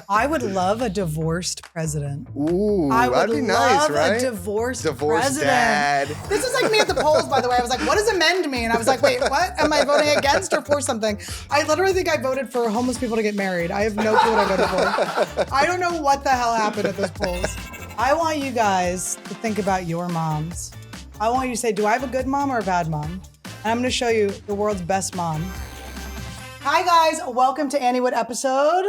I would love a divorced president. Ooh, that'd be nice, right? A divorced Divorced president. dad. This is like me at the polls, by the way. I was like, what does amend mean? I was like, wait, what? Am I voting against or for something? I literally think I voted for homeless people to get married. I have no clue what I voted for. I don't know what the hell happened at those polls. I want you guys to think about your moms. I want you to say, do I have a good mom or a bad mom? And I'm gonna show you the world's best mom. Hi guys, welcome to Anniewood episode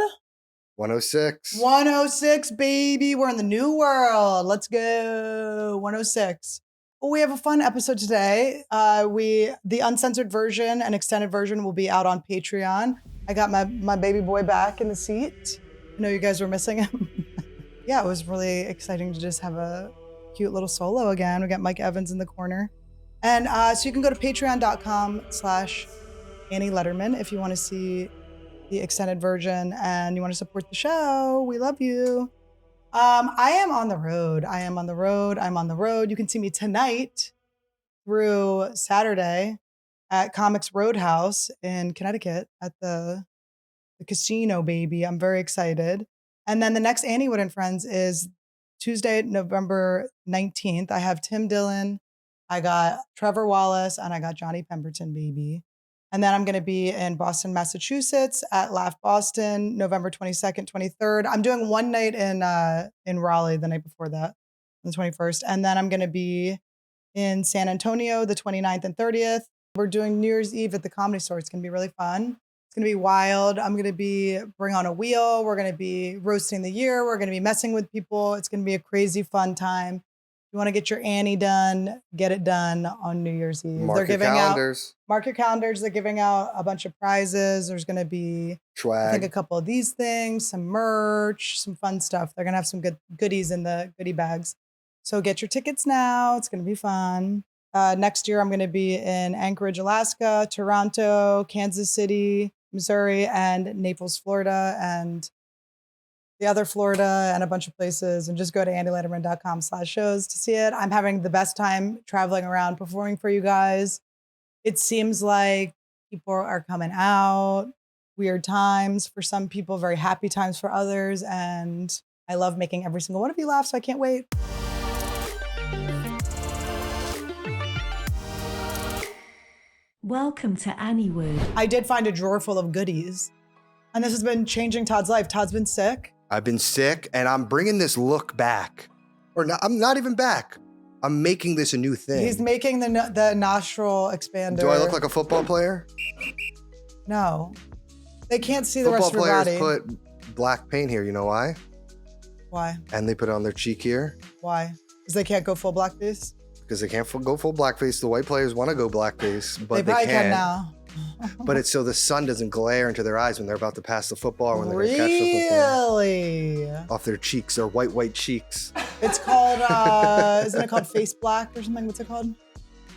106. 106, baby. We're in the new world. Let's go. 106. Well, we have a fun episode today. The uncensored version and extended version will be out on Patreon. I got my baby boy back in the seat. I know you guys were missing him. Yeah, it was really exciting to just have a cute little solo again. We got Mike Evans in the corner. And so you can go to patreon.com/Annie Lederman if you want to see the extended version and you want to support the show. We love you. I am on the road. I'm on the road. You can see me tonight through Saturday at Comics Roadhouse in Connecticut at the casino, baby. I'm very excited. And then the next Anniewood and Friends is Tuesday, November 19th. I have Tim Dillon, I got Trevor Wallace, and I got Johnny Pemberton, baby. And then I'm going to be in Boston, Massachusetts at Laugh Boston, November 22nd, 23rd. I'm doing one night in Raleigh the night before that, the 21st. And then I'm going to be in San Antonio the 29th and 30th. We're doing New Year's Eve at the Comedy Store. It's going to be really fun. It's going to be wild. I'm going to be Bring on a Wheel. We're going to be roasting the year. We're going to be messing with people. It's going to be a crazy fun time. If you want to get your Annie done, get it done on New Year's Eve. Mark your calendars. Mark your calendars. They're giving out a bunch of prizes. There's going to be, Swag. I think, a couple of these things, some merch, some fun stuff. They're going to have some good goodies in the goodie bags. So get your tickets now. It's going to be fun. Next year, I'm going to be in Anchorage, Alaska, Toronto, Kansas City, Missouri, and Naples, Florida, and the other Florida, and a bunch of places. And just go to annielederman.com/shows to see it. I'm having the best time traveling around performing for you guys. It seems like people are coming out. Weird times for some people, very happy times for others. And I love making every single one of you laugh, so I can't wait. Welcome to Anniewood. I did find a drawer full of goodies. And this has been changing Todd's life. Todd's been sick. I've been sick, and I'm bringing this look back. Or not, I'm not even back. I'm making this a new thing. He's making the nostril expander. Do I look like a football player? No. They can't see the rest of your body. Football players put black paint here. You know why? Why? And they put it on their cheek here. Why? Because they can't go full blackface? Because they can't go full blackface. The white players want to go blackface, but they probably can't. can now. But it's so the sun doesn't glare into their eyes when they're about to pass the football, when they're going to catch the football. Really? Off their cheeks, their white cheeks. It's called, isn't it called face black or something? What's it called?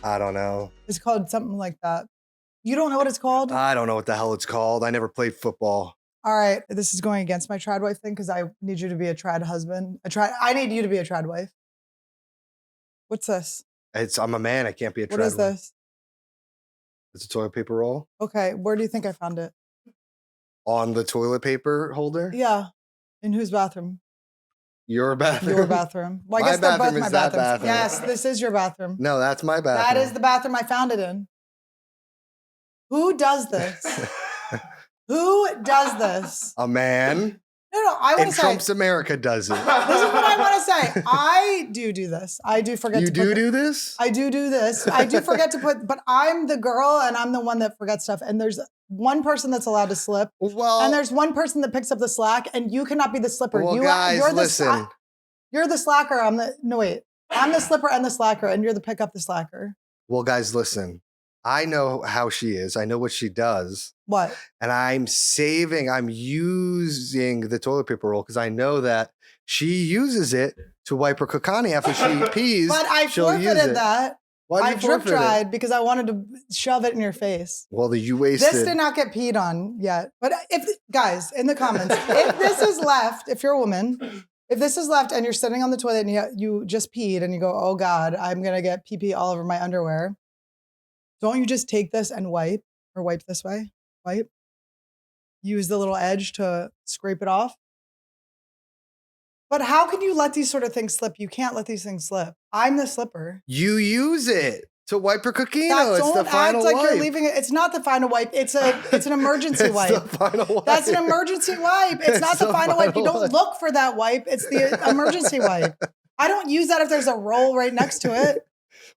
I don't know. It's called something like that. You don't know what it's called? I don't know what the hell it's called. I never played football. All right, this is going against my trad wife thing because I need you to be a trad husband. I need you to be a trad wife. What's this? I'm a man. I can't be a trad What is this? It's a toilet paper roll. Okay, where do you think I found it? On the toilet paper holder? Yeah. In whose bathroom? Your bathroom. Your bathroom. Well, I guess they're both my bathrooms. Yes, this is your bathroom. No, that's my bathroom. That is the bathroom I found it in. Who does this? Who does this? A man. No, I want to say. Trump's America does it. This is what I want to say. I do this. I do forget to put. You do this? I do this. I do forget to put, but I'm the girl and I'm the one that forgets stuff. And there's one person that's allowed to slip. Well, and there's one person that picks up the slack and you cannot be the slipper. Well, guys, listen. You're the slacker. I'm the slipper and the slacker and you're the pick up the slacker. Well, guys, listen. I know how she is. I know what she does. What? And I'm using the toilet paper roll because I know that she uses it to wipe her kakani after she pees. But I forfeited that. Why I drip dried because I wanted to shove it in your face. Well, you wasted. This did not get peed on yet. But if guys in the comments, if this is left, if you're a woman, if this is left and you're sitting on the toilet and you just peed and you go, oh God, I'm gonna get pee pee all over my underwear. Don't you just take this and wipe this way? Wipe. use the little edge to scrape it off. But how can you let these sort of things slip? You can't let these things slip. I'm the slipper. You use it to wipe your coquino. That, It's the don't final act like wipe. you're leaving it. It's not the final wipe. It's an emergency wipe. It's the final wipe. That's an emergency wipe. It's not the final wipe. You don't look for that wipe. It's the emergency wipe. I don't use that if there's a roll right next to it.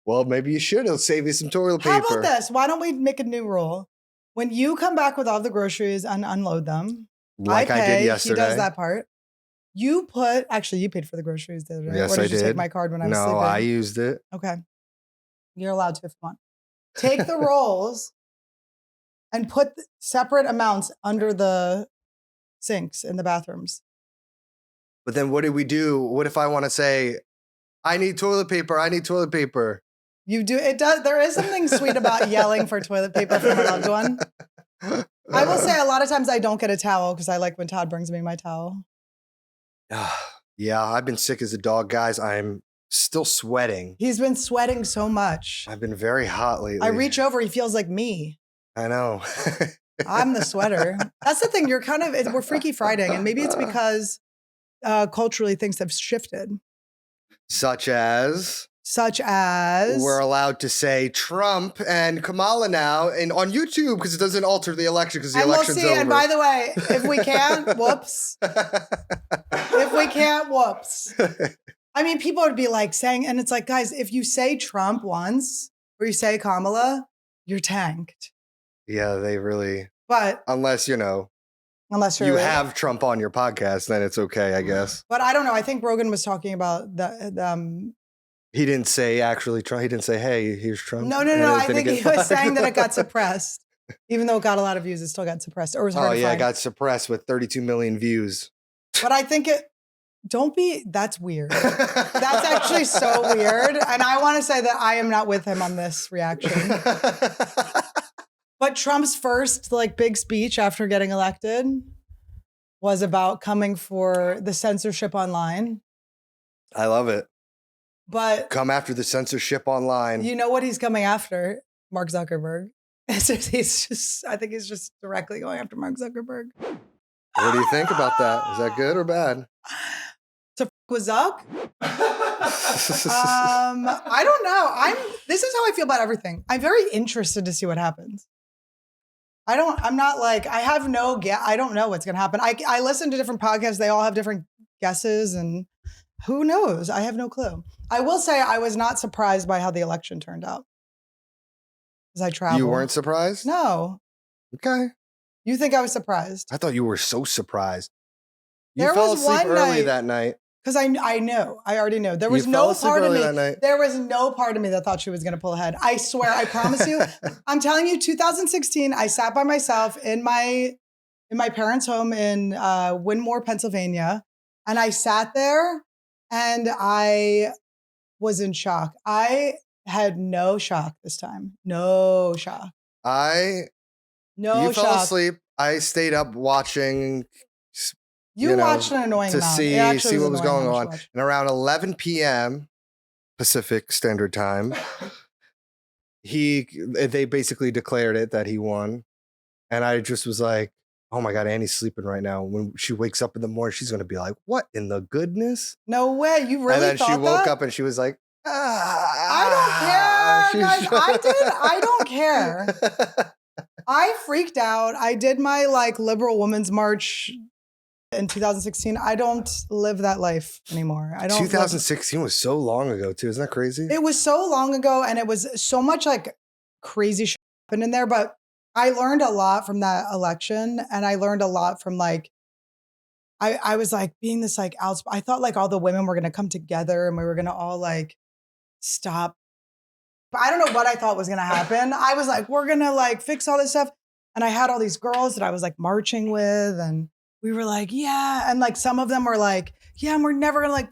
Well, maybe you should. It'll save you some toilet paper. How about this? Why don't we make a new rule? When you come back with all the groceries and unload them, Like I did yesterday. He does that part. You paid for the groceries the other day. Yes, or did I you did. take my card when I was sleeping? No, I used it. Okay. You're allowed to if you want. Take the rolls and put separate amounts under the sinks in the bathrooms. But then what do we do? What if I want to say, I need toilet paper. I need toilet paper. You do. It does. There is something sweet about yelling for toilet paper from a loved one. I will say a lot of times I don't get a towel because I like when Todd brings me my towel. Yeah, I've been sick as a dog, guys. I'm still sweating. He's been sweating so much. I've been very hot lately. I reach over, he feels like me. I know. I'm the sweater. That's the thing. We're Freaky Friday, and maybe it's because culturally things have shifted. Such as we're allowed to say Trump and Kamala now and on YouTube because it doesn't alter the election because the election's over. And by the way, if we can't, whoops. If we can't, whoops. I mean, people would be like saying, and it's like, guys, if you say Trump once or you say Kamala, you're tanked. Yeah, they really. But unless you have Trump on your podcast, then it's okay, I guess. But I don't know. I think Rogan was talking about the. He didn't say actually Trump. He didn't say, "Hey, here's Trump." No. I think he was saying that it got suppressed, even though it got a lot of views. It still got suppressed, or was hard to find. It got suppressed with 32 million views. But I think that's weird. That's actually so weird. And I want to say that I am not with him on this reaction. But Trump's first big speech after getting elected was about coming for the censorship online. I love it. But come after the censorship online. You know what he's coming after? Mark Zuckerberg. I think he's just directly going after Mark Zuckerberg. What do you think about that? Is that good or bad? To with Zuck? I don't know. This is how I feel about everything. I'm very interested to see what happens. I don't know what's going to happen. I listen to different podcasts. They all have different guesses and who knows? I have no clue. I will say I was not surprised by how the election turned out. Because I traveled. You weren't surprised? No. Okay. You think I was surprised? I thought you were so surprised. You fell asleep early that night. Because I know. I already know. There was no part of me. There was no part of me that thought she was going to pull ahead. I swear. I promise you. I'm telling you. 2016. I sat by myself in my parents' home in Winmore, Pennsylvania, and I sat there and I was in shock. I had no shock this time. No shock. You fell asleep. I stayed up watching. You watched an annoying to amount. see what was going on. And around 11 p.m. Pacific Standard Time, they basically declared it that he won. And I just was like, oh my God, Annie's sleeping right now. When she wakes up in the morning, she's going to be like, what in the goodness? No way. You really thought that? And then she woke up and she was like, I don't care, guys. I don't care. I freaked out. I did my liberal women's march in 2016. I don't live that life anymore. 2016 was so long ago too. Isn't that crazy? It was so long ago, and it was so much crazy shit happened in there. But I learned a lot from that election, and I learned a lot from I was being this I thought all the women were gonna come together and we were gonna all stop. But I don't know what I thought was gonna happen. I was we're gonna fix all this stuff, and I had all these girls that I was marching with, and we were yeah, and some of them were yeah, and we're never gonna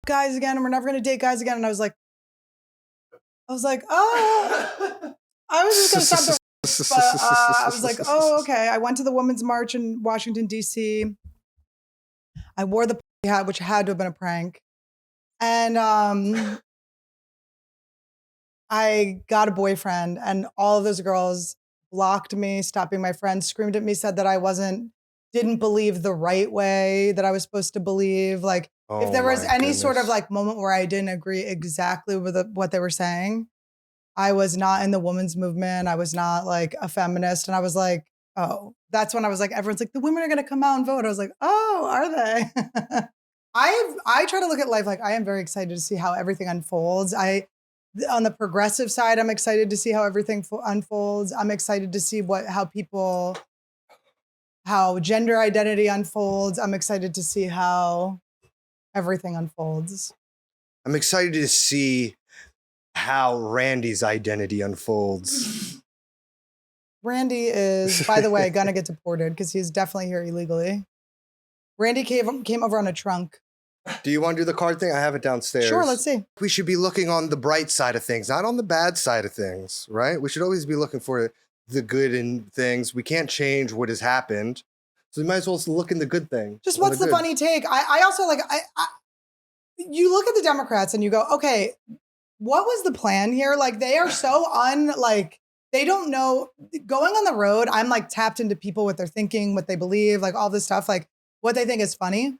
guys again, and we're never gonna date guys again, and I was like, oh, I was just gonna stop the. But I was oh, okay. I went to the Women's March in Washington, D.C. I wore the hat, which had to have been a prank, and I got a boyfriend, and all of those girls blocked me, stopping my friends, screamed at me, said that I wasn't didn't believe the right way that I was supposed to believe. Like, if there was any sort of like moment where I didn't agree exactly with what they were saying, I was not in the women's movement. I was not like a feminist. And I was like, oh, that's when I was like, everyone's like, the women are going to come out and vote. I was like, oh, are they? I try to look at life like I am very excited to see how everything unfolds. On the progressive side, I'm excited to see how everything unfolds. I'm excited to see how gender identity unfolds. I'm excited to see how everything unfolds. I'm excited to see how Randy's identity unfolds. Randy is, by the way, gonna get deported because he's definitely here illegally. Randy came over on a trunk. Do you want to do the card thing? I have it downstairs. Sure, let's see. We should be looking on the bright side of things, not on the bad side of things, right? We should always be looking for the good in things. We can't change what has happened. So we might as well look in the good thing. Just what's the funny take? I also like, you look at the Democrats and you go, okay, what was the plan here? Like they are so they don't know. Going on the road, I'm like tapped into people, what they're thinking, what they believe, like all this stuff, like what they think is funny.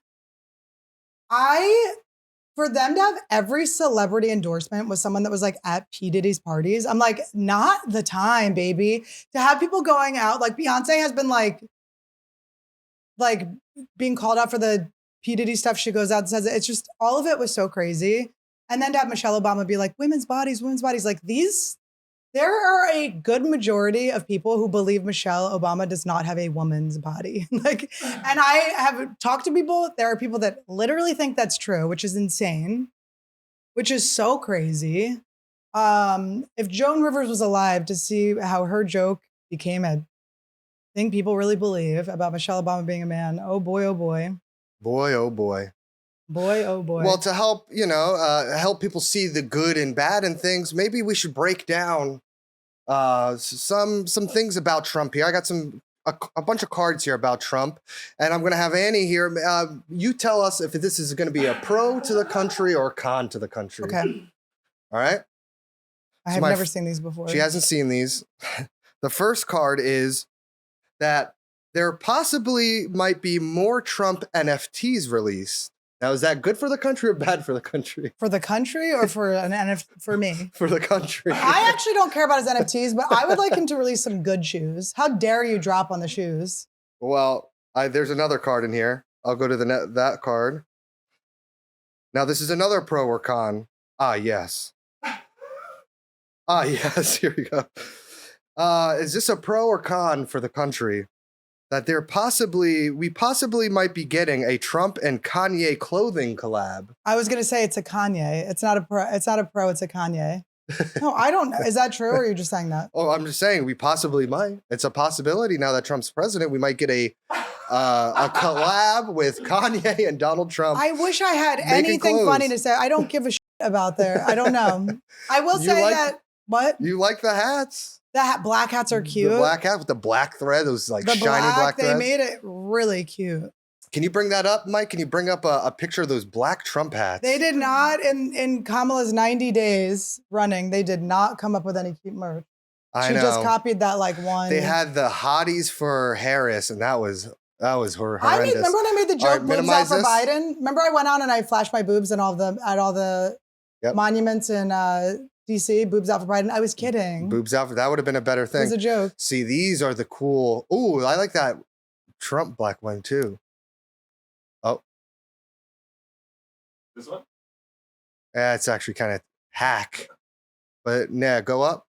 For them to have every celebrity endorsement was someone that was like at P. Diddy's parties, I'm like, not the time, baby. To have people going out, like Beyonce has been like being called out for the P. Diddy stuff. She goes out and says it. It's just, all of it was so crazy. And then to have Michelle Obama be like, women's bodies, like there are a good majority of people who believe Michelle Obama does not have a woman's body. And I have talked to people, there are people that literally think that's true, which is insane, which is so crazy. If Joan Rivers was alive, to see how her joke became a thing people really believe about Michelle Obama being a man, oh boy, oh boy. Boy, oh boy. Boy, oh boy. Well, to help, help people see the good and bad in things, maybe we should break down some things about Trump here. I got a bunch of cards here about Trump, and I'm going to have Annie here. You tell us if this is going to be a pro to the country or a con to the country. Okay. All right. I have never seen these before. She hasn't seen these. The first card is that there possibly might be more Trump NFTs released. Now, is that good for the country or bad for the country? For the country or for an NFT? For me. For the country. I actually don't care about his NFTs, but I would like him to release some good shoes. How dare you drop on the shoes? Well, there's another card in here. I'll go to that card. Now, this is another pro or con. Yes. Yes, here we go. Is this a pro or con for the country? That we possibly might be getting a Trump and Kanye clothing collab. I was going to say it's a Kanye. It's not a pro. It's a Kanye. No, I don't know. Is that true or are you just saying that? Oh, I'm just saying we possibly might. It's a possibility now that Trump's president. We might get a collab with Kanye and Donald Trump. I wish I had anything funny to say. I don't give a shit about there. I don't know. I will say that. What? You like the hats? The black hats are cute. The black hat with the black thread, those like shiny black threads. They made it really cute. Can you bring that up, Mike? Can you bring up a picture of those black Trump hats? They did not, in Kamala's 90 days running, they did not come up with any cute merch. She just copied that like one. They had the hotties for Harris, and that was horrendous. Remember when I made the joke, boobs out for Biden? Remember I went out and I flashed my boobs at all the monuments in DC, boobs out for Biden. I was kidding. Boobs out for, that would have been a better thing. It was a joke. See, these are the cool. Ooh, I like that Trump black one too. Oh. This one? Yeah, it's actually kind of hack. But yeah, go up.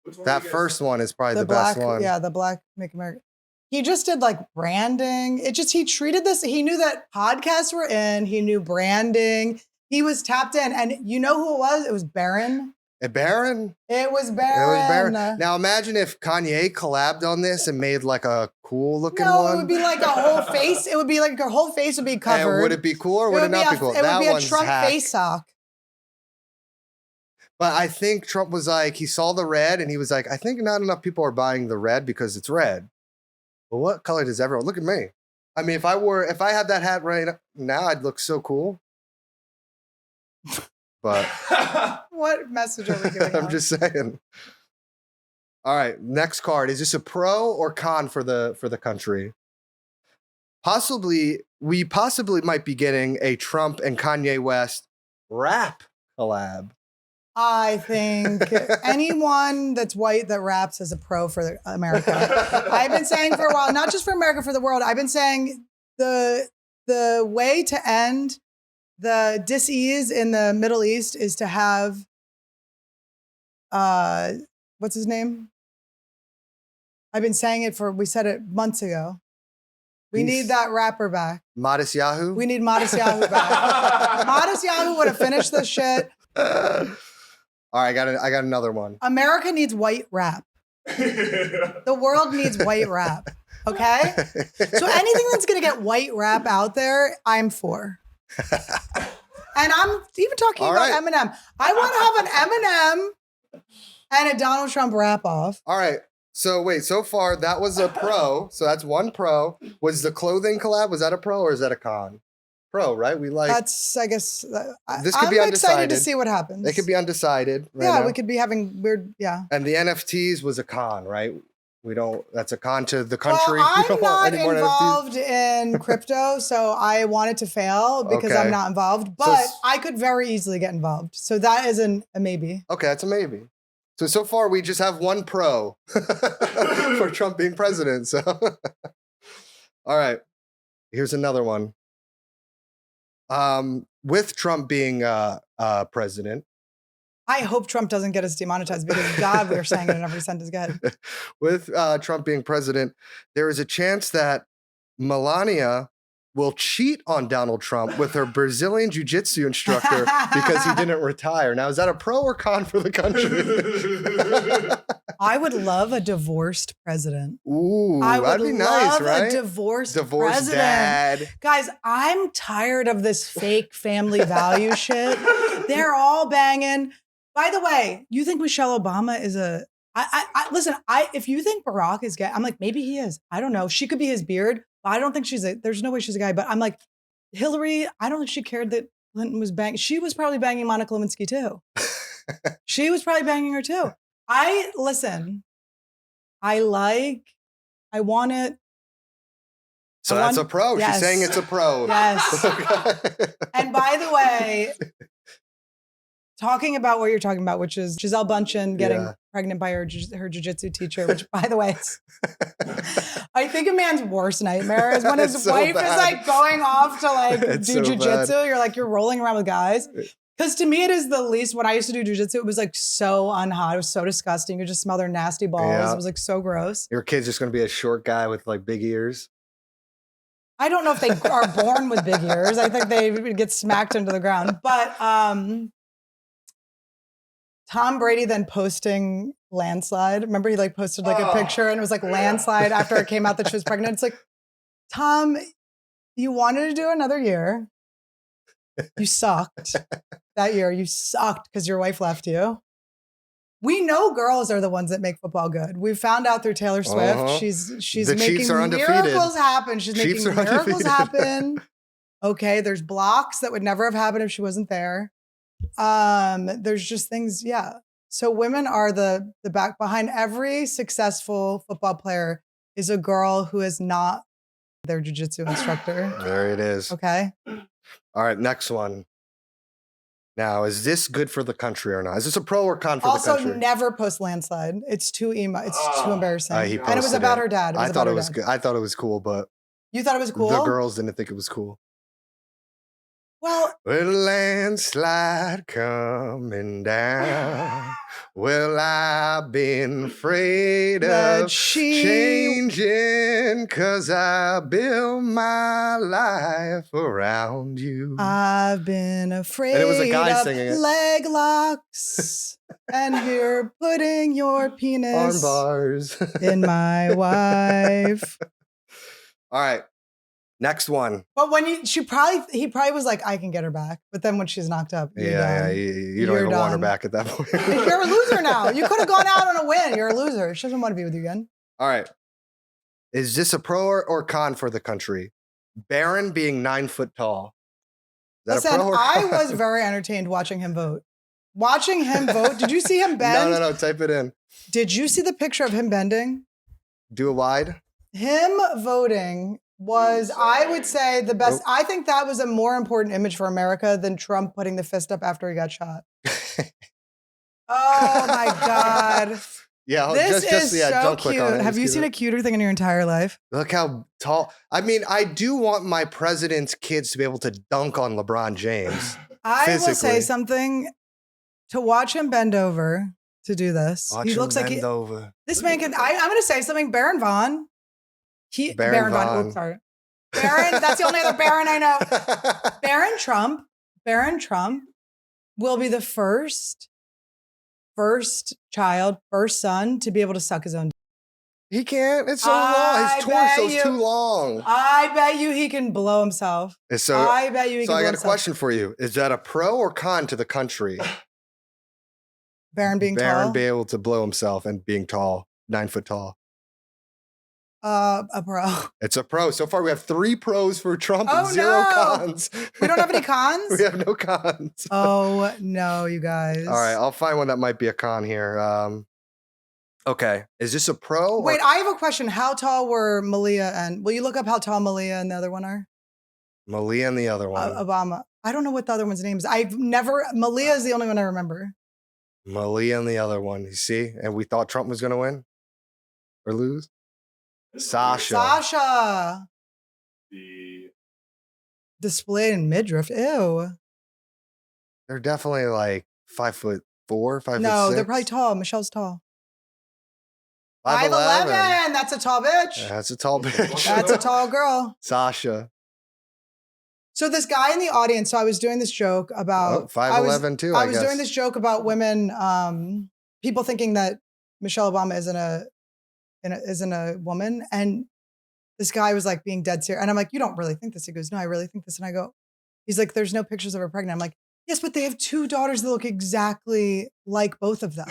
Which one that first one is probably the black, best one. Yeah, the black Make America. He just did like branding. He treated this, he knew that podcasts were in, he knew branding. He was tapped in. And you know who it was? It was Barron. Barron? It was Barron. Now imagine if Kanye collabed on this and made like a cool looking one. No, it would be like a whole face. It would be like her whole face would be covered. And would it be cool or would it not be cool? It would be a Trump face sock. But I think Trump was like, he saw the red and he was like, I think not enough people are buying the red because it's red. Well, what color does everyone? Look at me. I mean, if I had that hat right now, I'd look so cool. But what message are we giving? I'm just saying. All right, next card. Is this a pro or con for the country? we possibly might be getting a Trump and Kanye West rap collab. I think anyone that's white that raps is a pro for America. I've been saying for a while, not just for America, for the world. I've been saying the way to end the dis-ease in the Middle East is to have what's his name? I've been saying it we said it months ago. We need that rapper back. Modest Yahoo? We need Modest Yahoo back. Modest Yahoo would have finished this shit. All right, I got another one. America needs white rap. The world needs white rap. Okay? So anything that's gonna get white rap out there, I'm for. And I'm even talking about Eminem. I want to have an Eminem and a Donald Trump rap off. All right. So wait, so far that was a pro. So that's one pro. Was the clothing collab, was that a pro or is that a con? Pro, right? That's, I guess, this could be undecided. I'm excited to see what happens. It could be undecided. Right now. We could be having weird, And the NFTs was a con, right? That's a con to the country. Well, I'm not involved in crypto, so I want it to fail because I'm not involved, but I could very easily get involved. So that is a maybe. Okay, that's a maybe. So far we just have one pro for Trump being president. So, all right, here's another one. With Trump being president, I hope Trump doesn't get us demonetized because God, we're saying it in every sentence. Go ahead. With Trump being president, there is a chance that Melania will cheat on Donald Trump with her Brazilian jiu-jitsu instructor because he didn't retire. Now, is that a pro or con for the country? I would love a divorced president. Ooh, that'd be nice, right? A divorced president. Dad. Guys, I'm tired of this fake family value shit. They're all banging. By the way, you think Michelle Obama is listen, if you think Barack is gay, I'm like, maybe he is. I don't know. She could be his beard. I don't think there's no way she's a guy, but I'm like, Hillary, I don't think she cared that Clinton was banging. She was probably banging Monica Lewinsky too. She was probably banging her too. I want it. So that's a pro. Yes. She's saying it's a pro. Yes. And by the way, talking about what you're talking about, which is Gisele Bündchen getting pregnant by her jiu-jitsu teacher, which, by the way, I think a man's worst nightmare is when his wife is like going off to do jiu-jitsu. You're like, you're rolling around with guys. Because to me, it is the least. When I used to do jiu-jitsu, it was like so unhot. It was so disgusting. You could just smell their nasty balls. Yeah. It was like so gross. Your kid's just going to be a short guy with like big ears. I don't know if they are born with big ears. I think they would get smacked into the ground. But Tom Brady then posting landslide. Remember he like posted like a picture and it was like landslide after it came out that she was pregnant. It's like, Tom, you wanted to do another year. You sucked that year. You sucked because your wife left you. We know girls are the ones that make football good. We found out through Taylor Swift. She's making miracles happen. She's making miracles happen. Okay, there's blocks that would never have happened if she wasn't there. There's just things, So women are the back behind every successful football player is a girl who is not their jiu-jitsu instructor. There it is. Okay. All right, next one. Now, is this good for the country or not? Is this a pro or con for the country? Also, never post landslide. It's too emo. It's too embarrassing. And it was about her dad. I thought it was good. I thought it was cool, but you thought it was cool? The girls didn't think it was cool. Well, with a landslide coming down, well, I've been afraid of changing 'cause I built my life around you. I've been afraid and it was a guy of singing it. Leg locks, and you're putting your penis on bars in my wife. All right. Next one. But when he probably was like, I can get her back. But then when she's knocked up, you don't even want her back at that point. You're a loser now. You could have gone out on a win. You're a loser. She doesn't want to be with you again. All right. Is this a pro or con for the country? Barron being 9 foot tall. Listen, I was very entertained watching him vote. Did you see him bend? No. Type it in. Did you see the picture of him bending? Do a wide. Him voting was, I would say, the best. I think that was a more important image for America than Trump putting the fist up after he got shot. Oh my God. Yeah, This is so don't click on cute. it. Have you seen a cuter thing in your entire life? Look how tall. I mean, I do want my president's kids to be able to dunk on LeBron James. I will say something. To watch him bend over to do this, he looks like this man can. I'm going to say something. Baron Vaughn. Baron Vaughn. Oops, sorry. Baron. That's the only other Baron I know. Baron Trump. Baron Trump will be the first child, first son to be able to suck his own. He can't. It's so long. His torso's too long. I bet you he can blow himself. I bet you he can blow himself. So I got a question for you. Is that a pro or con to the country? Baron being tall? Baron being able to blow himself and being tall, 9 foot tall. A pro. It's a pro. So far we have 3 pros for Trump and 0 cons. We don't have any cons? We have no cons. Oh no, you guys. All right, I'll find one that might be a con here. Okay, is this a pro? Wait, I have a question. How tall were Malia and, will you look up how tall Malia and the other one are? Malia and the other one. Obama. I don't know what the other one's name is. Malia is the only one I remember. Malia and the other one. You see? And we thought Trump was going to win or lose. Sasha. The displayed in midriff. Ew. They're definitely like 5'4", 5'6". No, they're probably tall. Michelle's tall. 5'11". That's a tall bitch. That's a tall bitch. That's a tall girl. Sasha. So this guy in the audience, so I was doing this joke about 5'11" too. I was doing this joke about women, people thinking that Michelle Obama isn't a woman, and this guy was like being dead serious, and I'm like, you don't really think this? He goes, no, I really think this, and I go, he's like, there's no pictures of her pregnant. I'm like, yes, but they have 2 daughters that look exactly like both of them.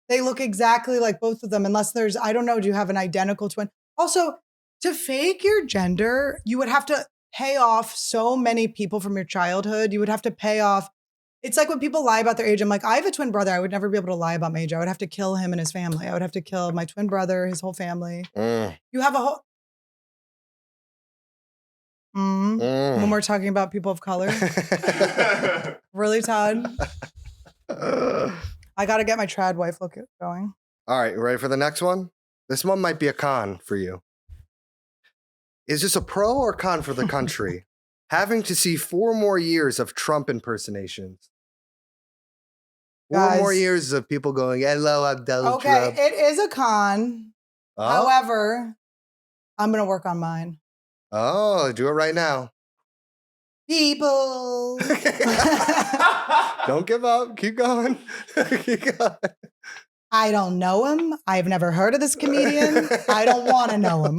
They look exactly like both of them, unless there's, I don't know, do you have an identical twin? Also, to fake your gender, you would have to pay off so many people from your childhood. You would have to pay off. It's like when people lie about their age. I'm like, I have a twin brother. I would never be able to lie about my age. I would have to kill him and his family. I would have to kill my twin brother, his whole family. You have a whole. When we're talking about people of color. Really, Todd? I got to get my trad wife look going. All right, ready for the next one? This one might be a con for you. Is this a pro or con for the country? Having to see 4 more years of Trump impersonations. 4 more years of people going, hello, I'm Donald Trump. Okay, it is a con. However, I'm going to work on mine. Oh, do it right now. People. Don't give up. Keep going. Keep going. I don't know him. I've never heard of this comedian. I don't want to know him.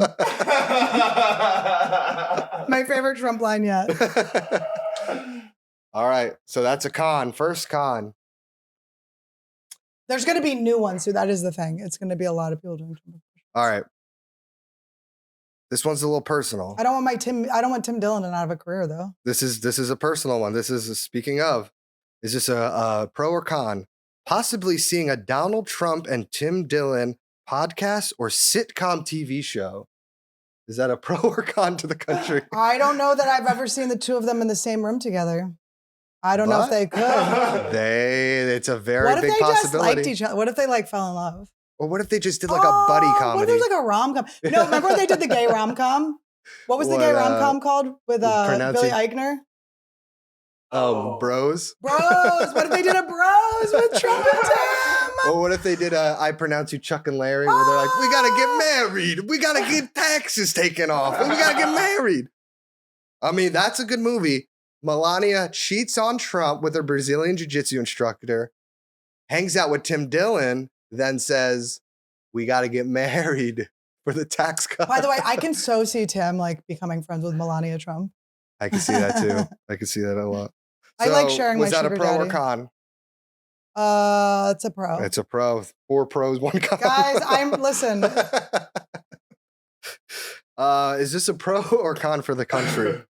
My favorite Trump line yet. All right. So that's a con. First con. There's going to be new ones, so that is the thing. It's going to be a lot of people doing Trump. All right. This one's a little personal. I don't want Tim Dillon to not have a career, though. This is a personal one. This is speaking of. Is this a pro or con? Possibly seeing a Donald Trump and Tim Dillon podcast or sitcom TV show. Is that a pro or con to the country? I don't know that I've ever seen the 2 of them in the same room together. I don't know if they could. It's a very big possibility. What if they just liked each other? What if they fell in love? Or what if they just did like a buddy comedy? What if there's like a rom-com? No, remember when they did the gay rom-com? What was the gay rom-com called with Billy Eichner? Oh, Bros? Bros. What if they did a Bros with Trump and Tim? Or what if they did a I Pronounce You Chuck and Larry, where they're like, we got to get married. We got to get taxes taken off. We got to get married. I mean, that's a good movie. Melania cheats on Trump with her Brazilian jiu-jitsu instructor, hangs out with Tim Dillon, then says, we got to get married for the tax cut. By the way, I can so see Tim like becoming friends with Melania Trump. I can see that too. I can see that a lot. I like sharing my sugar daddy. Was that a pro or con? It's a pro. It's a pro. 4 pros, 1 con. Guys, listen. Is this a pro or con for the country?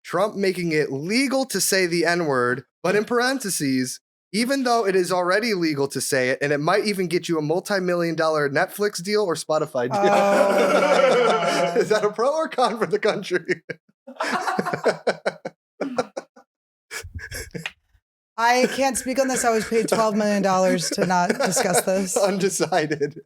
Trump making it legal to say the N-word, but in parentheses, Even though it is already legal to say it, and it might even get you a multi-million-dollar Netflix deal or Spotify deal. Oh my God. Is that a pro or con for the country? I can't speak on this. I was paid $12 million to not discuss this. Undecided.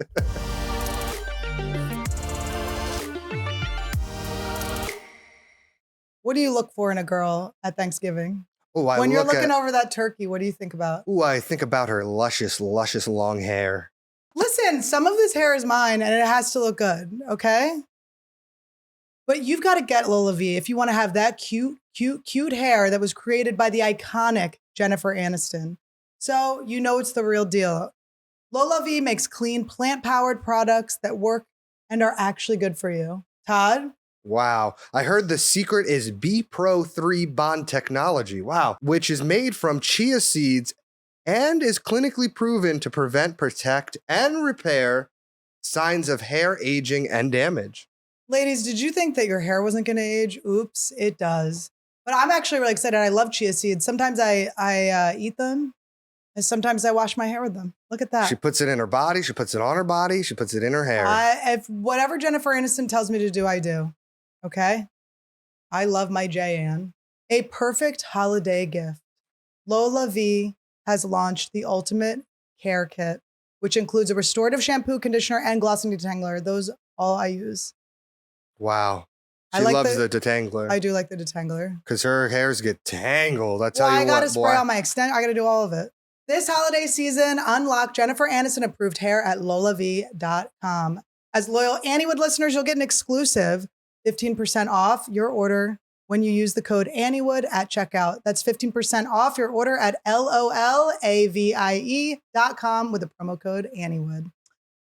What do you look for in a girl at Thanksgiving? Oh, When you're looking over that turkey, what do you think about? Oh, I think about her luscious, luscious long hair. Listen, some of this hair is mine and it has to look good, okay? But you've got to get Lola V if you want to have that cute hair that was created by the iconic Jennifer Aniston. So you know it's the real deal. Lola V makes clean, plant-powered products that work and are actually good for you. Todd? Wow. I heard the secret is B Pro 3 bond technology. Wow. Which is made from chia seeds and is clinically proven to prevent, protect, and repair signs of hair aging and damage. Ladies, did you think that your hair wasn't going to age? Oops, it does. But I'm actually really excited. I love chia seeds. Sometimes I eat them, and sometimes I wash my hair with them. Look at that. She puts it in her body. She puts it on her body. She puts it in her hair. If whatever Jennifer Aniston tells me to do, I do. Okay? I love my J-Ann. A perfect holiday gift. Lola V has launched the ultimate care kit, which includes a restorative shampoo, conditioner, and glossing detangler. Those all I use. Wow. She I like loves the detangler. I do like the detangler. Because her hairs get tangled. I tell you I what, gotta spray boy. on my extent. I gotta do all of it. This holiday season, unlock Jennifer Aniston approved hair at lolav.com. As loyal Anniewood listeners, you'll get an exclusive 15% off your order when you use the code Anniewood at checkout. That's 15% off your order at LOLAVIE.com with the promo code Anniewood.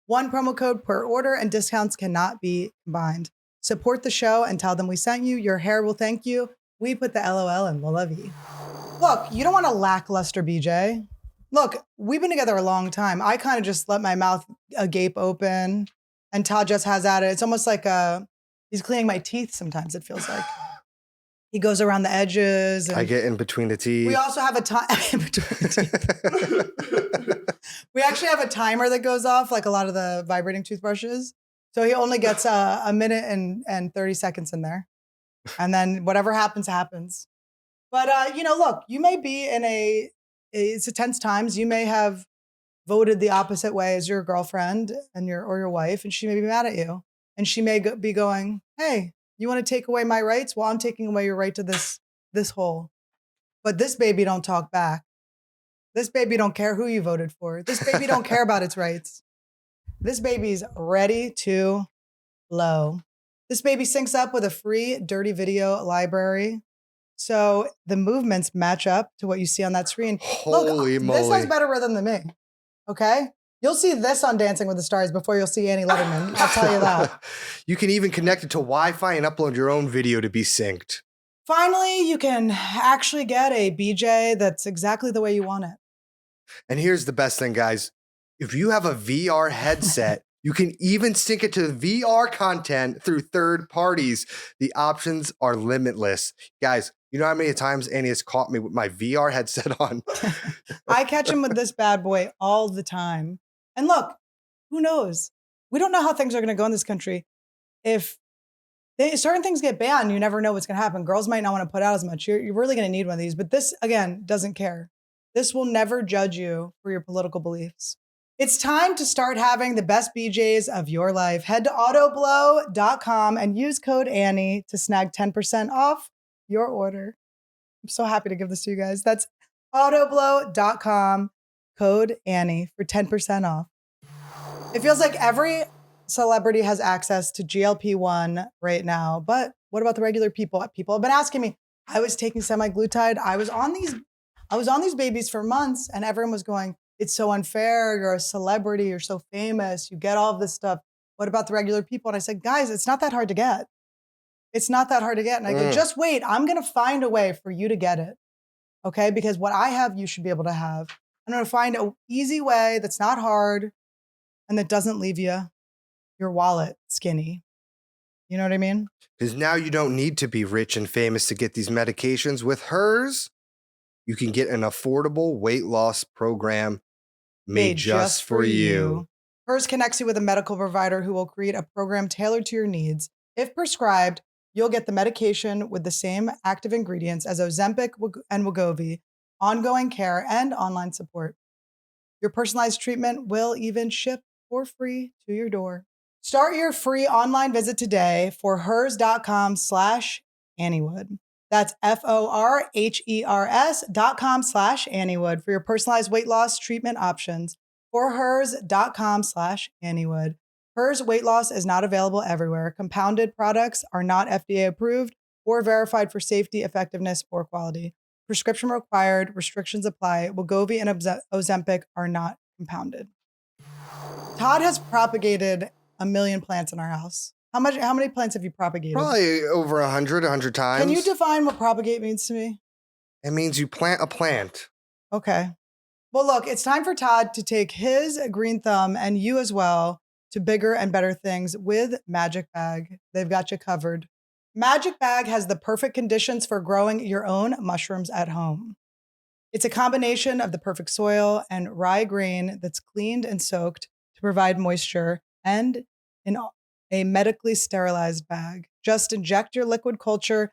One promo code per order and discounts cannot be combined. Support the show and tell them we sent you. Your hair will thank you. We put the LOL in Lola V. Look, you don't want a lackluster BJ. Look, we've been together a long time. I kind of just let my mouth agape open and Todd just has at it. It's almost like he's cleaning my teeth sometimes, it feels like. He goes around the edges. And I get in between the teeth. we also have a time in between the teeth. We actually have a timer that goes off like a lot of the vibrating toothbrushes. So he only gets a minute and 30 seconds in there. And then whatever happens, happens. But, look, you may be it's a tense times. You may have voted the opposite way as your girlfriend and your wife, and she may be mad at you. And she may be going, hey, you want to take away my rights? Well, I'm taking away your right to this hole. But this baby don't talk back. This baby don't care who you voted for. This baby don't care about its rights. This baby's ready to blow. This baby syncs up with a free dirty video library. So the movements match up to what you see on that screen. Holy Look, moly. this has better rhythm than me. Okay? You'll see this on Dancing with the Stars before you'll see Annie Lederman. I'll tell you that. You can even connect it to Wi-Fi and upload your own video to be synced. Finally, you can actually get a BJ that's exactly the way you want it. And here's the best thing, guys. If you have a VR headset, you can even sync it to VR content through third parties. The options are limitless. Guys, you know how many times Annie has caught me with my VR headset on? I catch him with this bad boy all the time. And look, who knows? We don't know how things are going to go in this country. If certain things get banned, you never know what's going to happen. Girls might not want to put out as much. You're really going to need one of these. But this, again, doesn't care. This will never judge you for your political beliefs. It's time to start having the best BJs of your life. Head to Autoblow.com and use code Annie to snag 10% off your order. I'm so happy to give this to you guys. That's Autoblow.com, code Annie for 10% off. It feels like every celebrity has access to GLP-1 right now, but what about the regular people? People have been asking me. I was taking semaglutide. I was on these babies for months, and everyone was going, it's so unfair. You're a celebrity. You're so famous. You get all of this stuff. What about the regular people? And I said, guys, it's not that hard to get. It's not that hard to get. And I go, just wait. I'm going to find a way for you to get it. Okay? Because what I have, you should be able to have. I'm going to find an easy way that's not hard and that doesn't leave your wallet skinny. You know what I mean? Because now you don't need to be rich and famous to get these medications. With hers, you can get an affordable weight loss program made just for you. Hers connects you with a medical provider who will create a program tailored to your needs. If prescribed, you'll get the medication with the same active ingredients as Ozempic and Wegovy, ongoing care, and online support. Your personalized treatment will even ship for free to your door. Start your free online visit today for hers.com/Anniewood. That's FORHERS.com/Anniewood for your personalized weight loss treatment options. For hers.com/Anniewood. Hers weight loss is not available everywhere. Compounded products are not FDA approved or verified for safety, effectiveness, or quality. Prescription required. Restrictions apply. Wegovy and Ozempic are not compounded. Todd has propagated 1 million plants in our house. How many plants have you propagated? Probably over 100 times. Can you define what propagate means to me? It means you plant a plant. Okay. Well, look, it's time for Todd to take his green thumb and you as well to bigger and better things with Magic Bag. They've got you covered. Magic Bag has the perfect conditions for growing your own mushrooms at home. It's a combination of the perfect soil and rye grain that's cleaned and soaked to provide moisture, and in a medically sterilized bag. Just inject your liquid culture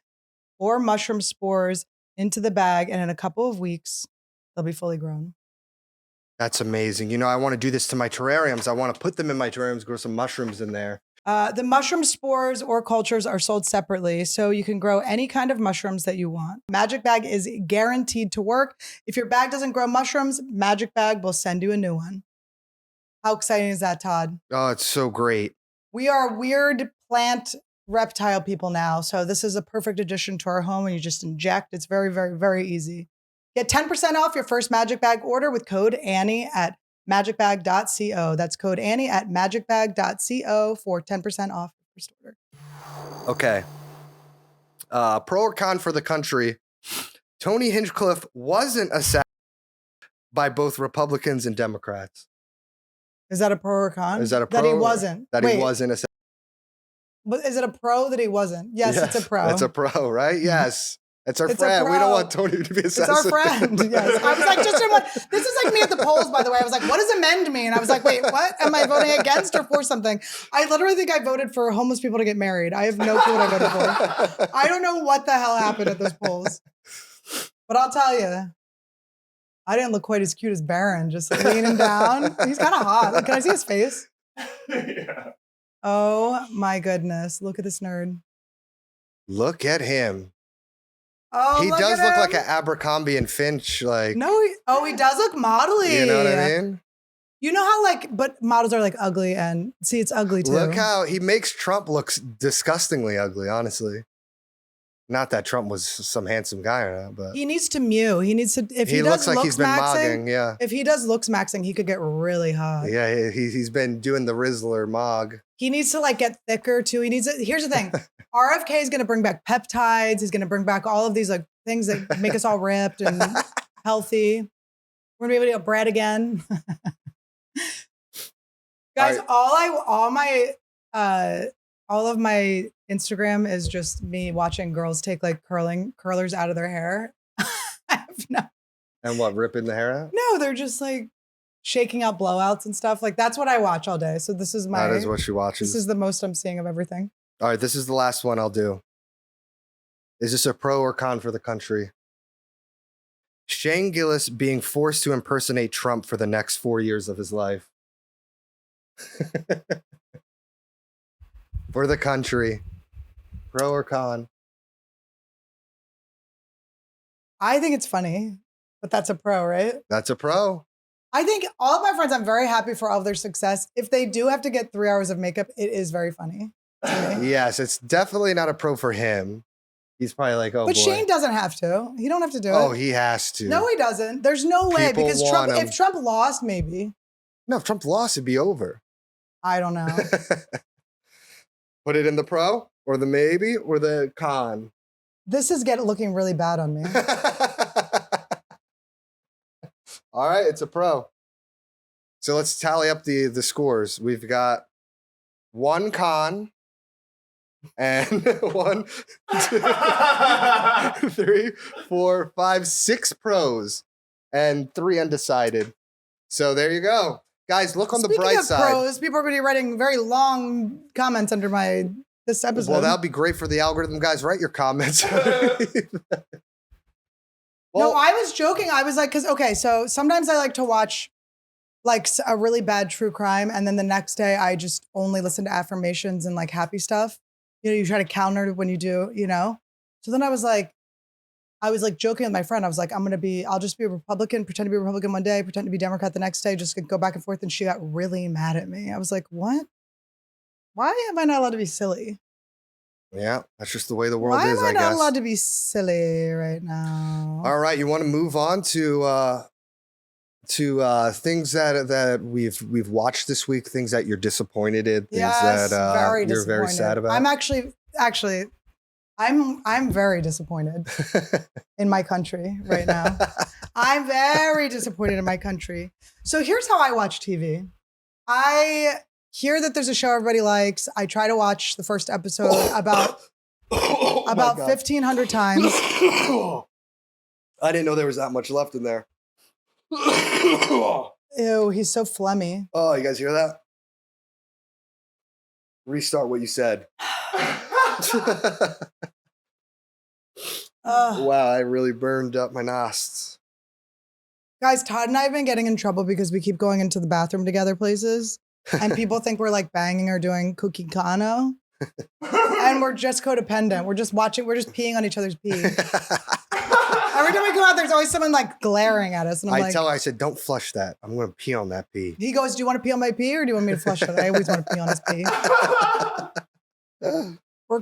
or mushroom spores into the bag, and in a couple of weeks, they'll be fully grown. That's amazing. You know, I want to do this to my terrariums. I want to put them in my terrariums, grow some mushrooms in there. The mushroom spores or cultures are sold separately, so you can grow any kind of mushrooms that you want. Magic Bag is guaranteed to work. If your bag doesn't grow mushrooms, Magic Bag will send you a new one. How exciting is that, Todd? Oh, it's so great. We are weird plant reptile people now, so this is a perfect addition to our home, and you just inject. It's very, very, very easy. Get 10% off your first Magic Bag order with code Annie at magicbag.co. That's code Annie at magicbag.co for 10% off your first order. Okay. Pro or con for the country. Tony Hinchcliffe wasn't assassinated by both Republicans and Democrats. Is that a pro or con? Is that a pro? That he wasn't. That Wait, he wasn't assassinated. But is it a pro that he wasn't? Yes, it's a pro. It's a pro, right? Yes. It's our It's a friend. We pro. don't want Tony to be It's assassinated. our friend. Yes. I was like, this is like me at the polls, by the way. I was like, what does amend mean? I was like, wait, what? Am I voting against or for something? I literally think I voted for homeless people to get married. I have no clue what I voted for. I don't know what the hell happened at those polls. But I'll tell you, I didn't look quite as cute as Barron, just leaning down. He's kind of hot. Like, can I see his face? Yeah. Oh my goodness. Look at this nerd. Look at him. Oh, He look does at look him. like an Abercrombie and Finch, like, No, he does look modelly. you know what I mean? You know how but models are like ugly, and see, it's ugly too. Look how he makes Trump look disgustingly ugly, honestly. Not that Trump was some handsome guy or not, but He needs to mew. He needs to, if he, he does looks like he's been maxing, mogging, yeah. if he does looks maxing, he could get really hot. Yeah, he's been doing the Rizzler mog. He needs to like get thicker too. Here's the thing. RFK is going to bring back peptides. He's going to bring back all of these like things that make us all ripped and healthy. We're going to be able to get bread again. Guys, all of my Instagram is just me watching girls take like curlers out of their hair. I have no. And what, ripping the hair out? No, they're just like shaking out blowouts and stuff. Like that's what I watch all day. So this is That is what she watches. This is the most I'm seeing of everything. All right, this is the last one I'll do. Is this a pro or con for the country? Shane Gillis being forced to impersonate Trump for the next 4 years of his life. For the country. Pro or con? I think it's funny, but that's a pro, right? That's a pro. I think all of my friends, I'm very happy for all of their success. If they do have to get 3 hours of makeup, it is very funny to me. Yes, it's definitely not a pro for him. He's probably like, oh, But boy. Shane doesn't have to. He don't have to do it. Oh, he has to. No, he doesn't. There's no way People because want him. if Trump lost, maybe. No, if Trump lost, it'd be over. I don't know. Put it in the pro or the maybe or the con. This is looking really bad on me. All right, it's a pro. So let's tally up the scores. We've got 1 con and 1, 2, 3, 4, 5, 6 pros and 3 undecided. So there you go. Guys, look on the bright Speaking of side. pros, people are going to be writing very long comments under this episode. Well, that would be great for the algorithm. Guys, write your comments. No, I was joking. I was like, so sometimes I like to watch like a really bad true crime, and then the next day I just only listen to affirmations and like happy stuff. You know, you try to counter when you do, you know? So then I was like joking with my friend. I was like, I'll just be a Republican, pretend to be a Republican one day, pretend to be Democrat the next day, just go back and forth. And she got really mad at me. I was like, what? Why am I not allowed to be silly? Yeah, that's just the way the world Why is, am I I not guess. allowed to be silly right now? All right, you want to move on to things that we've watched this week, things that you're disappointed in, things Yes, that very you're very sad about. I'm actually, I'm very disappointed in my country right now. I'm very disappointed in my country. So here's how I watch TV. I hear that there's a show everybody likes. I try to watch the first episode about 1,500 times. I didn't know there was that much left in there. Ew, he's so phlegmy. Oh, you guys hear that? Restart what you said. Wow, I really burned up my nostrils. Guys, Todd and I have been getting in trouble because we keep going into the bathroom together places. And people think we're like banging or doing cookie kano. And we're just codependent. We're just peeing on each other's pee. Every time we go out, there's always someone like glaring at us. And I'm I said, don't flush that. I'm going to pee on that pee. He goes, do you want to pee on my pee or do you want me to flush it? I always want to pee on his pee. We're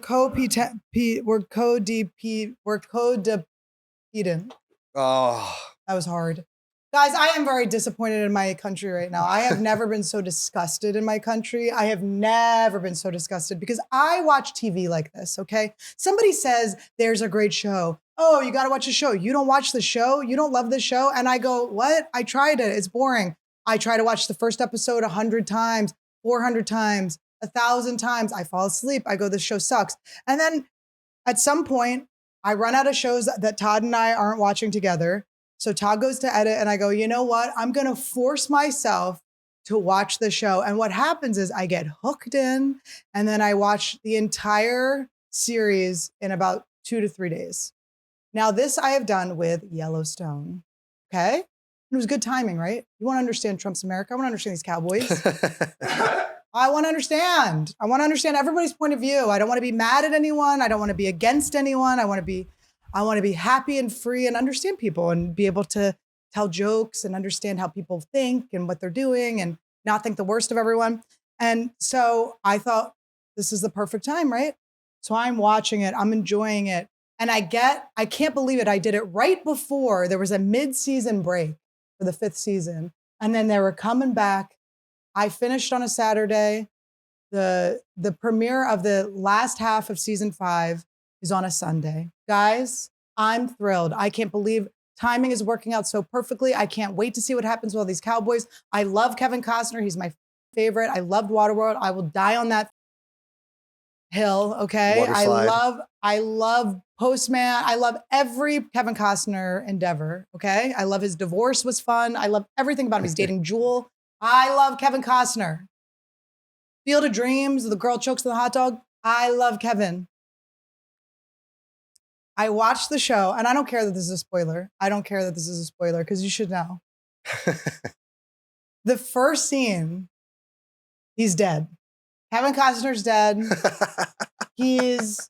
codependent. Oh. That was hard. Guys, I am very disappointed in my country right now. I have never been so disgusted in my country. I have never been so disgusted because I watch TV like this, okay? Somebody says, there's a great show. Oh, you got to watch a show. You don't watch the show? You don't love the show? And I go, what? I tried it. It's boring. I try to watch the first episode 100 times, 400 times, 1,000 times. I fall asleep. I go, this show sucks. And then at some point, I run out of shows that Todd and I aren't watching together. So Todd goes to edit and I go, you know what? I'm going to force myself to watch the show. And what happens is I get hooked in and then I watch the entire series in about 2 to 3 days. Now, this I have done with Yellowstone. Okay. It was good timing, right? You want to understand Trump's America. I want to understand these cowboys. I want to understand. I want to understand everybody's point of view. I don't want to be mad at anyone. I don't want to be against anyone. I want to be happy and free and understand people and be able to tell jokes and understand how people think and what they're doing and not think the worst of everyone. And so I thought this is the perfect time, right? So I'm watching it. I'm enjoying it. And I can't believe it. I did it right before there was a mid-season break for the 5th season. And then they were coming back. I finished on a Saturday. The premiere of the last half of season 5 is on a Sunday. Guys, I'm thrilled. I can't believe timing is working out so perfectly. I can't wait to see what happens with all these cowboys. I love Kevin Costner. He's my favorite. I loved Waterworld. I will die on that hill, okay? I love Postman. I love every Kevin Costner endeavor, okay? I love his divorce was fun. I love everything about him. He's dating Jewel. I love Kevin Costner. Field of Dreams, the girl chokes on the hot dog. I love Kevin. I watched the show, and I don't care that this is a spoiler. I don't care that this is a spoiler because you should know. The first scene, he's dead. Kevin Costner's dead. He's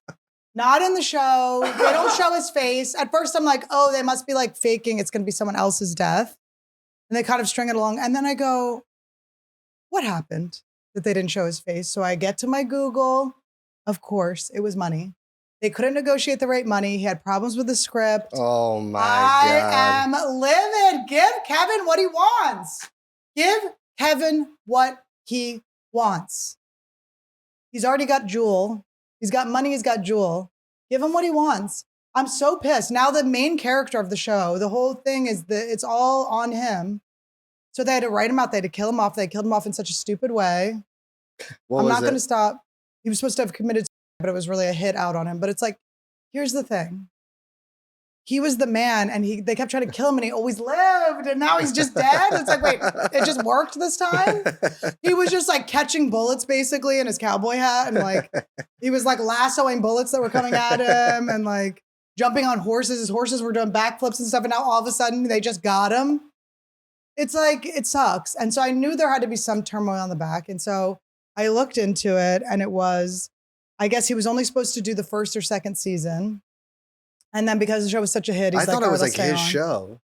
not in the show. They don't show his face. At first, I'm like, oh, they must be like faking. It's going to be someone else's death. And they kind of string it along. And then I go, what happened that they didn't show his face? So I get to my Google. Of course, it was money. They couldn't negotiate the right money. He had problems with the script. Oh my God. I am livid. Give Kevin what he wants. Give Kevin what he wants. He's already got Jewel. He's got money. He's got Jewel. Give him what he wants. I'm so pissed. Now the main character of the show, the whole thing is it's all on him. So they had to write him out. They had to kill him off. They killed him off in such a stupid way. I'm not going to stop. He was supposed to have committed, but it was really a hit out on him. But it's like, here's the thing. he was the man, and they kept trying to kill him, and he always lived, and now he's just dead. It's like, wait, it just worked this time? He was just like catching bullets basically in his cowboy hat, and like he was like lassoing bullets that were coming at him, and like jumping on horses. His horses were doing backflips and stuff, and now all of a sudden they just got him. It's like, it sucks. And so I knew there had to be some turmoil on the back, and so I looked into it, and it was, I guess he was only supposed to do the first or second season. And then because the show was such a hit, he's I thought it was like stay his on. show.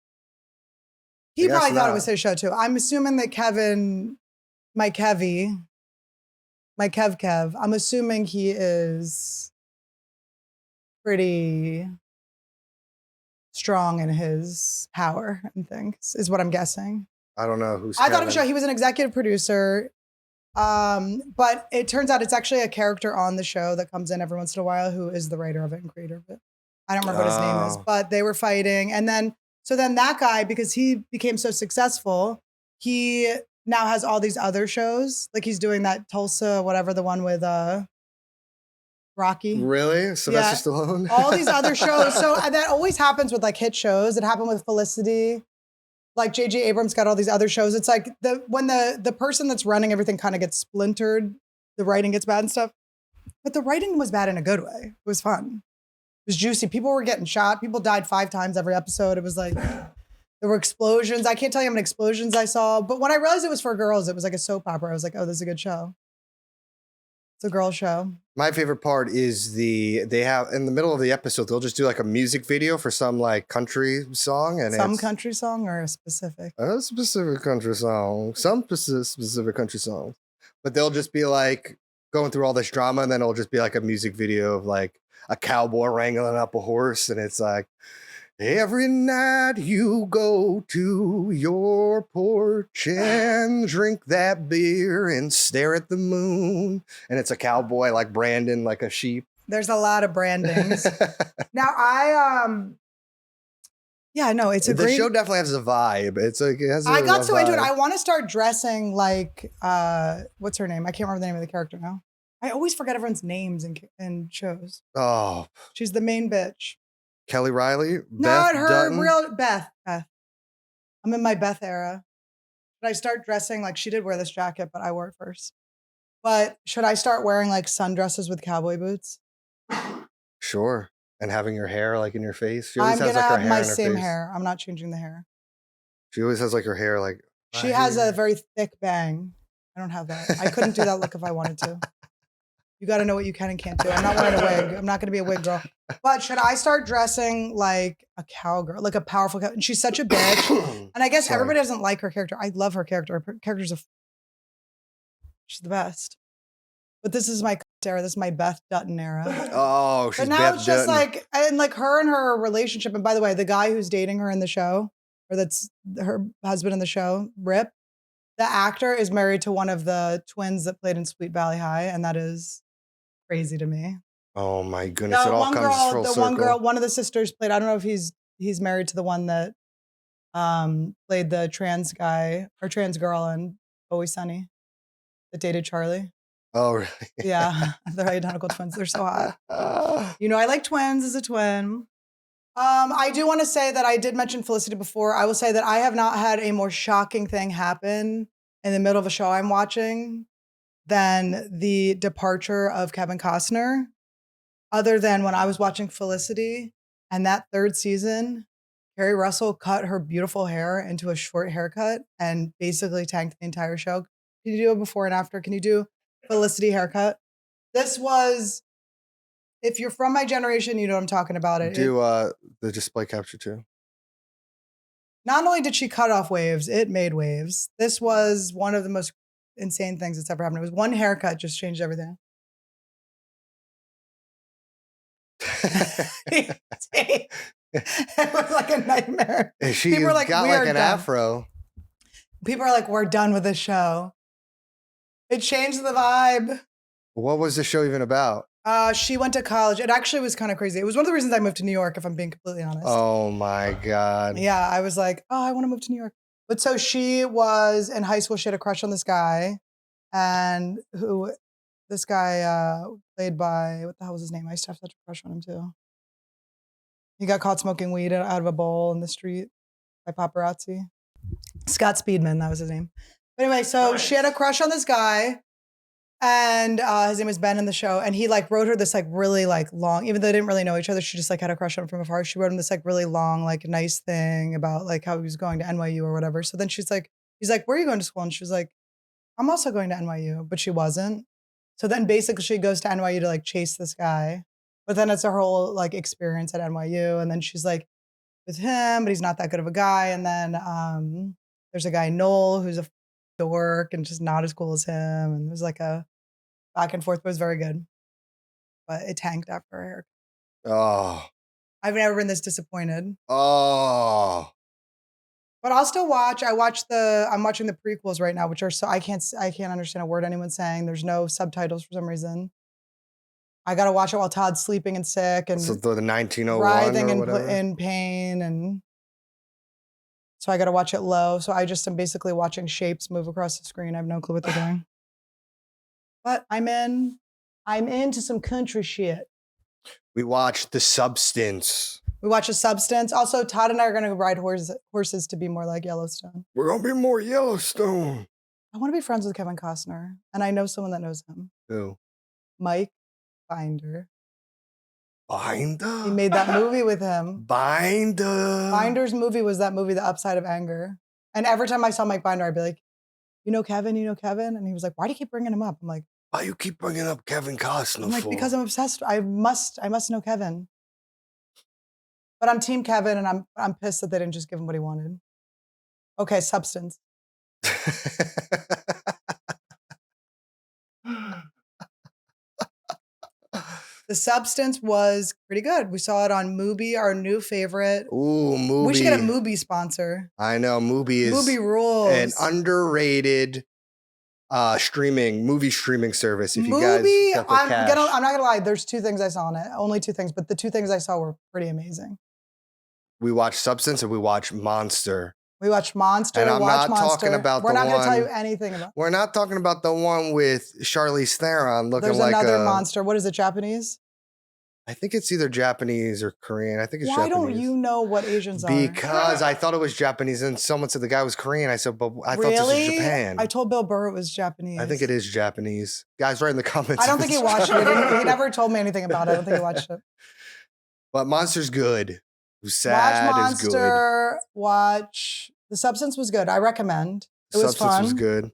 He probably thought it was his show too. I'm assuming that Kevin, my Kev, I'm assuming he is pretty strong in his power and things, is what I'm guessing. I don't know who's I thought Kevin. it was a show. He was an executive producer. But it turns out it's actually a character on the show that comes in every once in a while who is the writer of it and creator of it. I don't remember what his name is, but they were fighting. And then, so then that guy, because he became so successful, he now has all these other shows. Like he's doing that Tulsa, whatever, the one with Rocky. Really? Sylvester Stallone? All these other shows. So that always happens with like hit shows. It happened with Felicity. Like J.J. Abrams got all these other shows. It's like when the person that's running everything kind of gets splintered, the writing gets bad and stuff. But the writing was bad in a good way. It was fun. It was juicy. People were getting shot. People died 5 times every episode. It was like, there were explosions. I can't tell you how many explosions I saw. But when I realized it was for girls, it was like a soap opera. I was like, oh, this is a good show. It's a girl show. My favorite part is they have, in the middle of the episode, they'll just do like a music video for some like country song. And some country song or a specific? A specific country song. Some specific country songs. But they'll just be like going through all this drama, and then it'll just be like a music video of like a cowboy wrangling up a horse. And it's like, every night you go to your porch and drink that beer and stare at the moon. And it's a cowboy like branding like a sheep. There's a lot of brandings. Now yeah, no, it's a the great show definitely has a vibe. It's like it has I got so into it. vibe. I want to start dressing like what's her name? I can't remember the name of the character now. I always forget everyone's names in shows. Oh, She's the main bitch. Kelly Riley? Not Beth her Dutton? real Beth. I'm in my Beth era. Should I start dressing like she did wear this jacket, but I wore it first. But should I start wearing like sundresses with cowboy boots? Sure. And having your hair like in your face. She I'm always gonna has like her have hair my in her same face. hair. I'm not changing the hair. She always has like her hair like She has a very thick bang. I don't have that. I couldn't do that look if I wanted to. You got to know what you can and can't do. I'm not wearing a wig. I'm not going to be a wig girl. But should I start dressing like a cowgirl, like a powerful cow? And she's such a bitch. And I guess everybody doesn't like her character. I love her character. Her character's she's the best. But this is my era. This is my Beth Dutton era. Oh, she's But now Beth it's just Dutton. like, and like her and her relationship. And by the way, the guy who's dating her in the show, or that's her husband in the show, Rip, the actor is married to one of the twins that played in Sweet Valley High. And that is crazy to me. Oh my goodness, it all comes full circle. One girl, one of the sisters played, I don't know if he's married to the one that played the trans guy or trans girl in Always Sunny that dated Charlie. Oh, really? Yeah, they're identical twins. They're so hot. You know, I like twins as a twin. I do want to say that I did mention Felicity before. I will say that I have not had a more shocking thing happen in the middle of a show I'm watching than the departure of Kevin Costner, other than when I was watching Felicity and that 3rd season, Carrie Russell cut her beautiful hair into a short haircut and basically tanked the entire show. Can you do a before and after? Can you do Felicity haircut? This was, if you're from my generation, you know what I'm talking about. Do the display capture too. Not only did she cut off waves, it made waves. This was one of the most insane things that's ever happened. It was one haircut just changed everything. It was like a nightmare. She People are like, got "We like are an done." afro. People are like, we're done with this show. It changed the vibe. What was the show even about? She went to college. It actually was kind of crazy. It was one of the reasons I moved to New York, if I'm being completely honest. Oh my God. Yeah, I was like, oh, I want to move to New York. But so she was in high school. She had a crush on this guy, and this guy played by, what the hell was his name? I used to have such a crush on him too. He got caught smoking weed out of a bowl in the street by paparazzi. Scott Speedman, that was his name. But anyway, so she had a crush on this guy, and his name was Ben in the show, and he like wrote her this like really like long, even though they didn't really know each other, she just like had a crush on him from afar. She wrote him this like really long, like nice thing about like how he was going to NYU or whatever. So then he's like, where are you going to school? And she was like, I'm also going to NYU, but she wasn't. So then basically she goes to NYU to like chase this guy, but then it's her whole like experience at NYU. And then she's like with him, but he's not that good of a guy. And then there's a guy, Noel, who's a dork and just not as cool as him. And there's like a back and forth, but it was very good. But it tanked after her haircut. Oh. I've never been this disappointed. Oh. But I'll still watch. I'm watching the prequels right now, which are so I can't understand a word anyone's saying. There's no subtitles for some reason. I gotta watch it while Todd's sleeping and sick and So the 1901 writhing or and whatever. in pain, and so I gotta watch it low. So I just am basically watching shapes move across the screen. I have no clue what they're doing. But I'm into some country shit. We watched The Substance. We watch The Substance. Also, Todd and I are gonna ride horses to be more like Yellowstone. We're gonna be more Yellowstone. I want to be friends with Kevin Costner, and I know someone that knows him. Who? Mike Binder. Binder? He made that movie with him. Binder. Binder's movie was that movie, The Upside of Anger. And every time I saw Mike Binder, I'd be like, you know Kevin? And he was like, why do you keep bringing him up? I'm like, why you keep bringing up Kevin Costner I'm like, for? because I'm obsessed. I must know Kevin. But I'm team Kevin, and I'm pissed that they didn't just give him what he wanted. Okay, Substance. The Substance was pretty good. We saw it on Mubi, our new favorite. Ooh, Mubi. We should get a Mubi sponsor. I know, Mubi is Mubi rules. an underrated movie streaming service. If you Mubi, guys got the cash. I'm not gonna lie. There's 2 things I saw on it. Only 2 things, but the 2 things I saw were pretty amazing. We watched Substance and we watched Monster. We watched Monster. And I'm not Monster. talking about We're the not going to tell one- you anything about. We're not talking about the one with Charlize Theron looking There's like another monster. What is it? Japanese? I think it's either Japanese or Korean. I think it's Why Japanese. don't you know what Asians are? Because I thought it was Japanese, and someone said the guy was Korean. I said, but I thought this was Really? Japan. I told Bill Burr it was Japanese. I think it is Japanese. Guys, write in the comments. I don't if think he it's watched it. true. He never told me anything about it. I don't think he watched it. But Monster's good. Watch Sad is good. Monster. Watch. The Substance was good. I recommend. It was Substance fun. was good.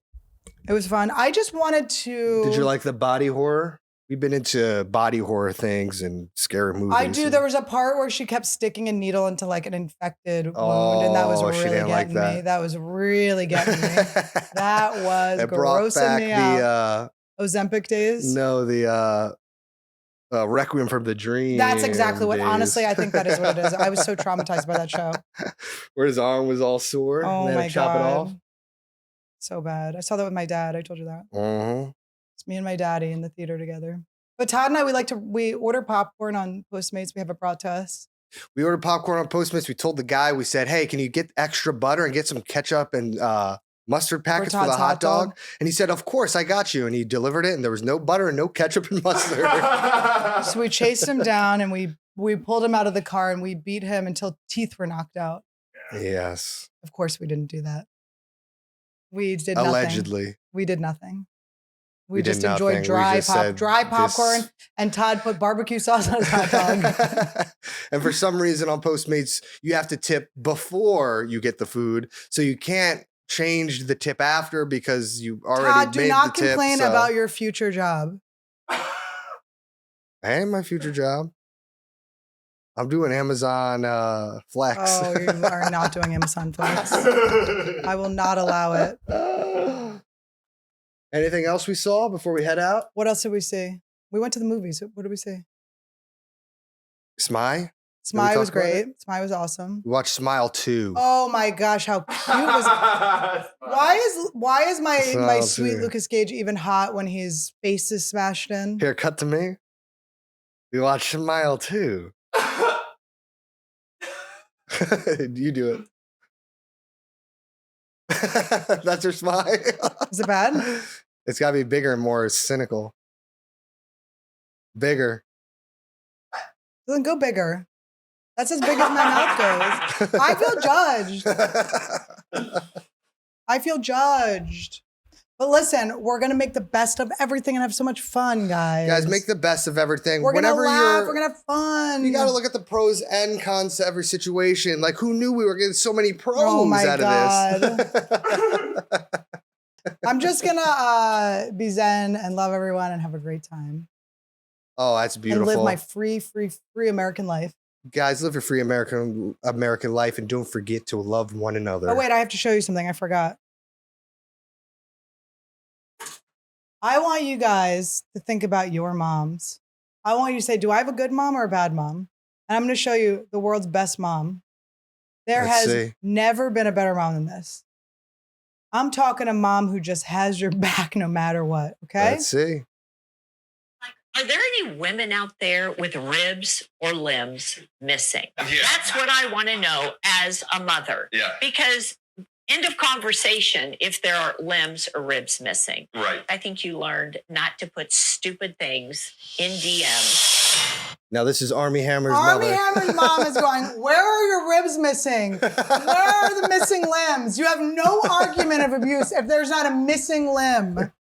It was fun. I just wanted to. Did you like the body horror? We've been into body horror things and scary movies. I do. There was a part where she kept sticking a needle into like an infected wound, and that was Oh, she really didn't like getting me. that. That was really getting me. That was It brought grossing back me the out. Ozempic days. no, the Requiem from the Dream. That's exactly what. days. Honestly, I think that is what it is. I was so traumatized by that show. Where his arm was all sore. Oh and they had my to chop it off. god, so bad. I saw that with my dad. I told you that. Mm-hmm. It's me and my daddy in the theater together. But Todd and I, we order popcorn on Postmates. We have it brought to us. We ordered popcorn on Postmates. We told the guy, we said, hey, can you get extra butter and get some ketchup and mustard packets for the Todd's hot hot dog? dog? And he said, of course, I got you. And he delivered it, and there was no butter and no ketchup and mustard. So we chased him down and we pulled him out of the car and we beat him until teeth were knocked out. Yes. Of course, we didn't do that. We did nothing. Allegedly. We did nothing. We We did just enjoyed nothing. We just said dry popcorn, this- and Todd put barbecue sauce on his hot dog. And for some reason on Postmates, you have to tip before you get the food. So you can't change the tip after because you already Todd, do made not the tip. complain so- about your future job. Hey, my future job. I'm doing Amazon Flex. Oh, you are not doing Amazon Flex. I will not allow it. Anything else we saw before we head out? What else did we see? We went to the movies. What did we see? Smile. Smile was talk about great. Smile was awesome. We watched Smile 2. Oh my gosh, how cute was Why is my Smile sweet too. Lucas Gage even hot when his face is smashed in? Here, cut to me. We watched Smile 2. You do it. That's your smile. Is it bad? It's got to be bigger and more cynical. Bigger. Doesn't go bigger. That's as big as my mouth goes. I feel judged. I feel judged. But listen, we're going to make the best of everything and have so much fun, guys. Guys, make the best of everything. We're going to laugh. We're going to have fun. You got to look at the pros and cons to every situation. Like, who knew we were getting so many pros out of this? I'm just going to be zen and love everyone and have a great time. Oh, that's beautiful. And live my free American life. Guys, live your free American life and don't forget to love one another. Oh, wait, I have to show you something. I forgot. I want you guys to think about your moms. I want you to say, do I have a good mom or a bad mom? And I'm going to show you the world's best mom. There has never been a better mom than this. I'm talking a mom who just has your back no matter what, okay? Let's see. Are there any women out there with ribs or limbs missing? Yeah. That's what I want to know as a mother. Yeah. Because end of conversation if there are limbs or ribs missing. Right. I think you learned not to put stupid things in DMs. Now this is Army Hammer's Army mother. Hammer's mom is going, where are your ribs missing? Where are the missing limbs? You have no argument of abuse if there's not a missing limb.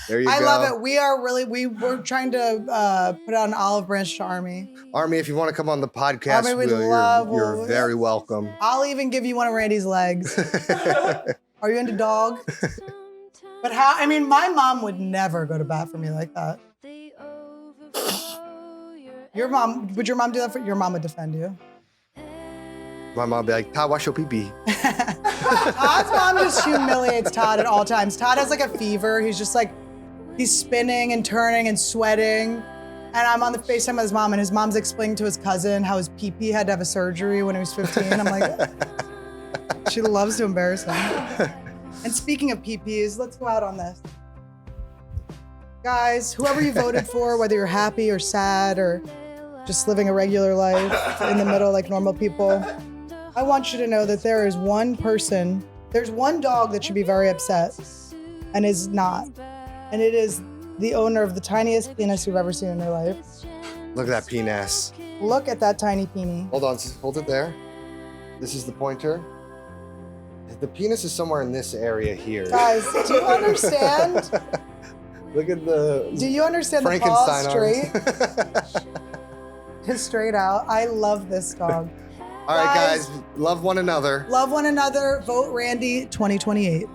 There you go. I love it. We're trying to put out an olive branch to Army. Army, if you want to come on the podcast, Army, you're very welcome. I'll even give you one of Randy's legs. Are you into dog? But my mom would never go to bat for me like that. Would your mom do that for your mom would defend you? My mom would be like, Todd, wash your pee-pee. Todd's mom just humiliates Todd at all times. Todd has like a fever. He's just like, he's spinning and turning and sweating. And I'm on the FaceTime with his mom, and his mom's explaining to his cousin how his pee-pee had to have a surgery when he was 15. I'm like, she loves to embarrass him. And speaking of pee-pees, let's go out on this. Guys, whoever you voted for, whether you're happy or sad or just living a regular life in the middle like normal people, I want you to know that there is one person, there's one dog that should be very upset and is not. And it is the owner of the tiniest penis you've ever seen in your life. Look at that penis. Look at that tiny peenie. Hold on, hold it there. This is the pointer. The penis is somewhere in this area here. Guys, do you understand? Look at the Do you understand the paw straight? Just straight out. I love this dog. All right, guys, love one another. Love one another. Vote Randy 2028.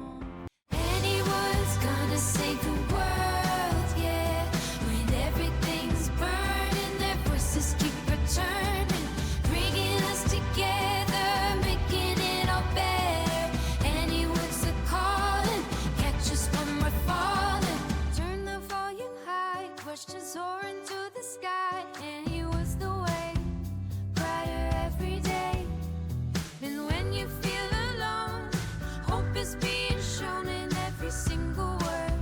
Anniewood's gonna save the world, yeah. When everything's burning, their voices keep returning, bringing us together, making it all better. Anniewood's the calling, catch us when we're falling. Turn the volume high, questions soaring to the sky. Anniewood's the way, brighter every day. And when you feel alone, hope is being shown in every single word.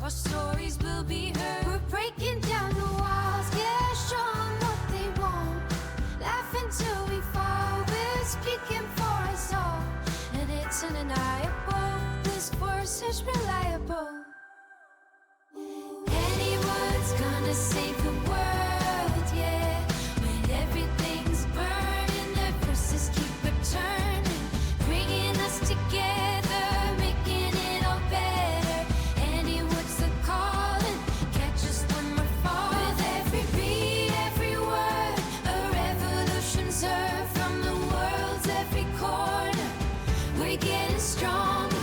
Our stories will be heard. We're breaking down the walls, yeah, show 'em what they want. Laughing till we fall, we're speaking for us all. And it's undeniable, this force is reliable. Anniewood's gonna save the world, yeah. When everything's burning, their voices keep returning, bringing us together, making it all better. Anniewood's the calling, catch us when we're falling. With every beat, every word, a revolution's heard from the world's every corner. We're getting stronger.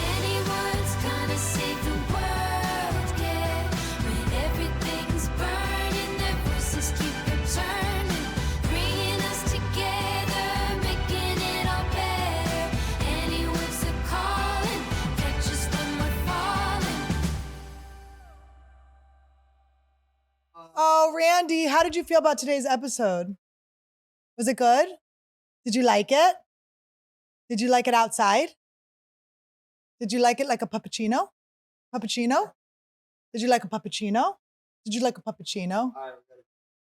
Anniewood's gonna save the world, yeah. When everything's burning, their voices keep returning, bringing us together, making it all better. Anniewood's the calling, catch us when we're falling. Oh, Randy, how did you feel about today's episode? Was it good? Did you like it? Did you like it outside? Did you like it like a puppuccino? Puppuccino? Did you like a puppuccino? Did you like a puppuccino?